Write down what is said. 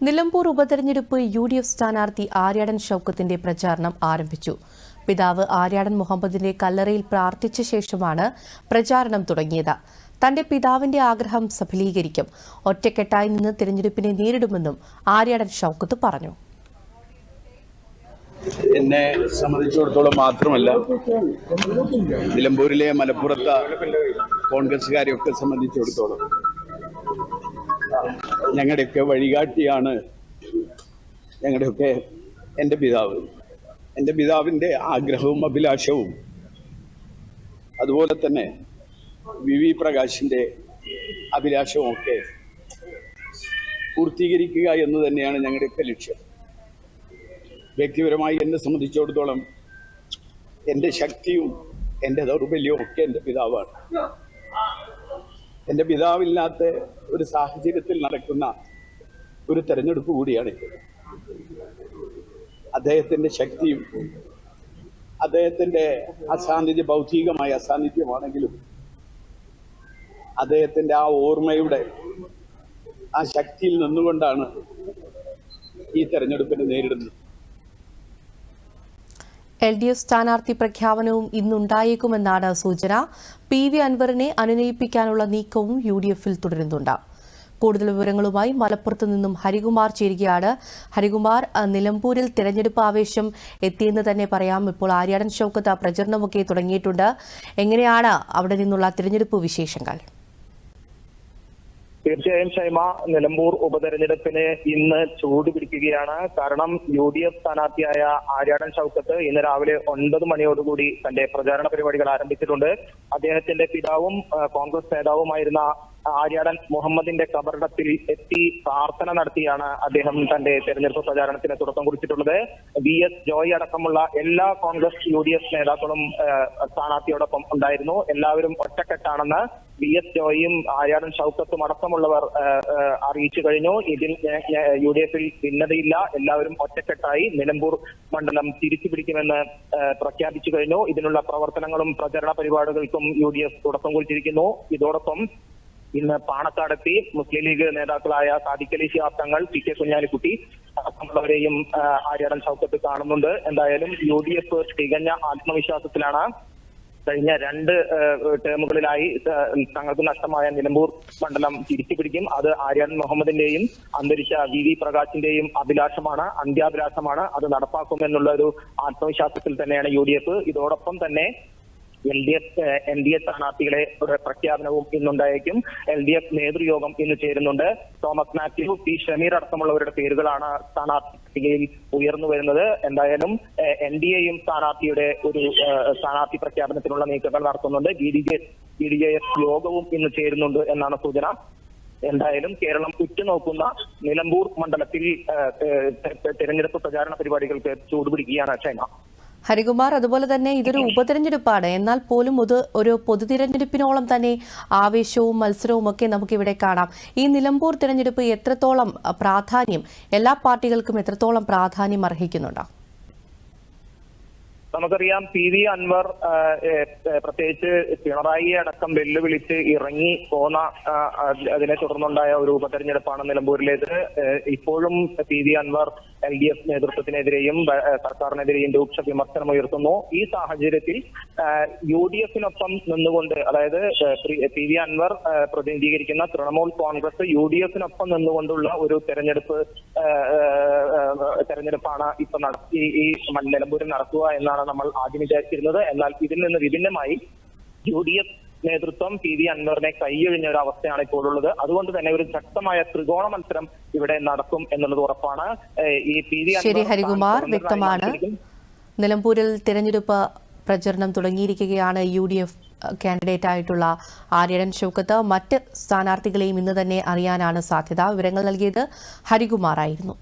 നിലമ്പൂർ ഉപതെരഞ്ഞെടുപ്പ് UDF സ്ഥാനാർത്ഥി ആര്യാടൻ ഷൗക്കത്തിന്റെ പ്രചാരണം ആരംഭിച്ചു. പിതാവ് ആര്യാടൻ മുഹമ്മദിന്റെ കല്ലറയിൽ പ്രാർത്ഥിച്ച ശേഷമാണ് പ്രചാരണം തുടങ്ങിയത്. തന്റെ പിതാവിന്റെ ആഗ്രഹം സഫലീകരിക്കും, ഒറ്റക്കെട്ടായി നിന്ന് തിരഞ്ഞെടുപ്പിനെ നേരിടുമെന്നും ആര്യാടൻ ഷൗക്കത്ത് പറഞ്ഞു. എന്നെ സംബന്ധിച്ചിടത്തോളം മാത്രമല്ല, നിലമ്പൂരിലെ മലപ്പുറത്തെ കോൺഗ്രസ്സുകാരെയൊക്കെ സംബന്ധിച്ചിടത്തോളം ഞങ്ങളുടെയൊക്കെ വഴികാട്ടിയാണ് എൻ്റെ പിതാവ്. എൻ്റെ പിതാവിൻ്റെ ആഗ്രഹവും അഭിലാഷവും അതുപോലെ തന്നെ VV പ്രകാശിൻ്റെ അഭിലാഷവും ഒക്കെ പൂർത്തീകരിക്കുക എന്ന് തന്നെയാണ് ഞങ്ങളുടെയൊക്കെ ലക്ഷ്യം. വ്യക്തിപരമായി എന്നെ സംബന്ധിച്ചിടത്തോളം എൻ്റെ ശക്തിയും എൻ്റെ ദൗർബല്യവും ഒക്കെ എൻ്റെ പിതാവാണ്. എൻ്റെ പിതാവില്ലാത്ത ഒരു സാഹചര്യത്തിൽ നടക്കുന്ന ഒരു തെരഞ്ഞെടുപ്പ് കൂടിയാണ്. അദ്ദേഹത്തിൻ്റെ ശക്തിയും അദ്ദേഹത്തിൻ്റെ അസാന്നിധ്യം, ഭൗതികമായ അസാന്നിധ്യമാണെങ്കിലും അദ്ദേഹത്തിൻ്റെ ആ ഓർമ്മയുടെ ആ ശക്തിയിൽ നിന്നുകൊണ്ടാണ് ഈ തെരഞ്ഞെടുപ്പിനെ നേരിടുന്നത്. LDF സ്ഥാനാർത്ഥി പ്രഖ്യാപനവും ഇന്നുണ്ടായേക്കുമെന്നാണ് സൂചന. PV അൻവറിനെ അനുനയിപ്പിക്കാനുള്ള നീക്കവും UDF-ൽ തുടരുന്നുണ്ട്. കൂടുതൽ വിവരങ്ങളുമായി മലപ്പുറത്ത് നിന്നും ഹരികുമാർ ചേരുകയാണ്. ഹരികുമാർ, നിലമ്പൂരിൽ തിരഞ്ഞെടുപ്പ് ആവേശം എത്തിയെന്ന് തന്നെ പറയാം. ഇപ്പോൾ ആര്യാടൻ ഷൗക്കത്ത് പ്രചരണമൊക്കെ തുടങ്ങിയിട്ടുണ്ട്. എങ്ങനെയാണ് അവിടെ നിന്നുള്ള തിരഞ്ഞെടുപ്പ് വിശേഷങ്ങൾ? തീർച്ചയായും ഷൈമ, നിലമ്പൂർ ഉപതെരഞ്ഞെടുപ്പിന് ഇന്ന് ചൂട് പിടിക്കുകയാണ്. കാരണം UDF സ്ഥാനാർത്ഥിയായ ആര്യാടൻ ഷൗക്കത്ത് ഇന്ന് രാവിലെ 9 മണിയോടുകൂടി തന്റെ പ്രചാരണ പരിപാടികൾ ആരംഭിച്ചിട്ടുണ്ട്. അദ്ദേഹത്തിന്റെ പിതാവും കോൺഗ്രസ് നേതാവുമായിരുന്ന ആര്യാടൻ മുഹമ്മദിന്റെ കബറിടത്തിൽ എത്തി പ്രാർത്ഥന നടത്തിയാണ് അദ്ദേഹം തന്റെ തെരഞ്ഞെടുപ്പ് പ്രചാരണത്തിന് തുടക്കം കുറിച്ചിട്ടുള്ളത്. VS ജോയ് അടക്കമുള്ള എല്ലാ കോൺഗ്രസ് UDF നേതാക്കളും സ്ഥാനാർത്ഥിയോടൊപ്പം ഉണ്ടായിരുന്നു. എല്ലാവരും ഒറ്റക്കെട്ടാണെന്ന് VS ജോയും ആര്യാടൻ ഷൗക്കത്തും അടക്കമുള്ളവർ അറിയിച്ചു കഴിഞ്ഞു. ഇതിൽ UDF-ൽ ഭിന്നതയില്ല, എല്ലാവരും ഒറ്റക്കെട്ടായി നിലമ്പൂർ മണ്ഡലം തിരിച്ചു പിടിക്കുമെന്ന് പ്രഖ്യാപിച്ചു കഴിഞ്ഞു. ഇതിനുള്ള പ്രവർത്തനങ്ങളും പ്രചരണ പരിപാടികൾക്കും UDF തുടക്കം കുറിച്ചിരിക്കുന്നു. ഇതോടൊപ്പം ഇന്ന് പാണക്കാടെത്തി മുസ്ലിം ലീഗ് നേതാക്കളായ സാദിഖ് അലി ശിഹാബ് തങ്ങൾ, PK കുഞ്ഞാലിക്കുട്ടി അടക്കമുള്ളവരെയും ആര്യാടൻ ഷൗക്കത്ത് കാണുന്നുണ്ട്. എന്തായാലും UDF തികഞ്ഞ ആത്മവിശ്വാസത്തിലാണ്. കഴിഞ്ഞ 2 ടേമുകളിലായി തങ്ങൾക്ക് നഷ്ടമായ നിലമ്പൂർ മണ്ഡലം തിരിച്ചു പിടിക്കും. അത് ആര്യാടൻ മുഹമ്മദിന്റെയും അന്തരിച്ച VV പ്രകാശിന്റെയും അഭിലാഷമാണ്, അന്ത്യാഭിലാഷമാണ്. അത് നടപ്പാക്കുമെന്നുള്ള ഒരു ആത്മവിശ്വാസത്തിൽ തന്നെയാണ് UDF. ഇതോടൊപ്പം തന്നെ NDA സ്ഥാനാർത്ഥികളെ പ്രഖ്യാപനവും ഇന്നുണ്ടായേക്കും. LDF നേതൃയോഗം ഇന്ന് ചേരുന്നുണ്ട്. തോമസ് മാത്യു, P ഷമീർ അടക്കമുള്ളവരുടെ പേരുകളാണ് സ്ഥാനാർത്ഥി പട്ടികയിൽ ഉയർന്നു വരുന്നത്. എന്തായാലും NDAയും സ്ഥാനാർത്ഥിയുടെ ഒരു സ്ഥാനാർത്ഥി പ്രഖ്യാപനത്തിനുള്ള നീക്കങ്ങൾ നടത്തുന്നുണ്ട്. BDJS യോഗവും ഇന്ന് ചേരുന്നുണ്ട് എന്നാണ് സൂചന. എന്തായാലും കേരളം ഉറ്റുനോക്കുന്ന നിലമ്പൂർ മണ്ഡലത്തിൽ തെരഞ്ഞെടുപ്പ് പ്രചാരണ പരിപാടികൾക്ക് ചൂടുപിടിക്കുകയാണ് ഷൈമ. ഹരികുമാർ, അതുപോലെ തന്നെ ഇതൊരു ഉപതെരഞ്ഞെടുപ്പാണ്, എന്നാൽ പോലും ഒരു പൊതുതിരഞ്ഞെടുപ്പിനോളം തന്നെ ആവേശവും മത്സരവും ഒക്കെ നമുക്കിവിടെ കാണാം. ഈ നിലമ്പൂർ തിരഞ്ഞെടുപ്പ് എത്രത്തോളം പ്രാധാന്യം, എല്ലാ പാർട്ടികൾക്കും എത്രത്തോളം പ്രാധാന്യം അർഹിക്കുന്നുണ്ടോ? നമുക്കറിയാം, PV അൻവർ പ്രത്യേകിച്ച് പിണറായിയെ അടക്കം വെല്ലുവിളിച്ച് ഇറങ്ങി പോന്ന അതിനെ തുടർന്നുണ്ടായ ഒരു ഉപതെരഞ്ഞെടുപ്പാണ് നിലമ്പൂരിലേത്. ഇപ്പോഴും PV അൻവർ LDF നേതൃത്വത്തിനെതിരെയും സർക്കാരിനെതിരെയും രൂക്ഷ വിമർശനം ഉയർത്തുന്നു. ഈ സാഹചര്യത്തിൽ UDF-നൊപ്പം നിന്നുകൊണ്ട്, അതായത് PV അൻവർ പ്രതിനിധീകരിക്കുന്ന തൃണമൂൽ കോൺഗ്രസ് UDF-നൊപ്പം നിന്നുകൊണ്ടുള്ള ഒരു തെരഞ്ഞെടുപ്പാണ് ഇപ്പൊ ഈ നിലമ്പൂരിൽ നടക്കുക എന്നാണ് നമ്മൾ ആദ്യം വിചാരിച്ചിരുന്നത്. എന്നാൽ ഇതിൽ നിന്ന് വിഭിന്നമായി UDF നേതൃത്വം PV അൻവറിനെ കൈയൊഴിഞ്ഞ ഒരു അവസ്ഥയാണ് ഇപ്പോൾ ഉള്ളത്. അതുകൊണ്ട് തന്നെ ഒരു ശക്തമായ ത്രികോണ മത്സരം ഇവിടെ നടക്കും എന്നുള്ളത് ഉറപ്പാണ്. ഈ PV ശരി ഹരികുമാർ, വ്യക്തമാണ്. നിലമ്പൂരിൽ തിരഞ്ഞെടുപ്പ് പ്രചരണം തുടങ്ങിയിരിക്കുകയാണ്. UDF കാൻഡിഡേറ്റ് ആയിട്ടുള്ള ആര്യാടൻ ഷൗക്കത്ത്. മറ്റ് സ്ഥാനാർത്ഥികളെയും ഇന്ന് തന്നെ അറിയാനാണ് സാധ്യത. വിവരങ്ങൾ നൽകിയത് ഹരികുമാർ ആയിരുന്നു.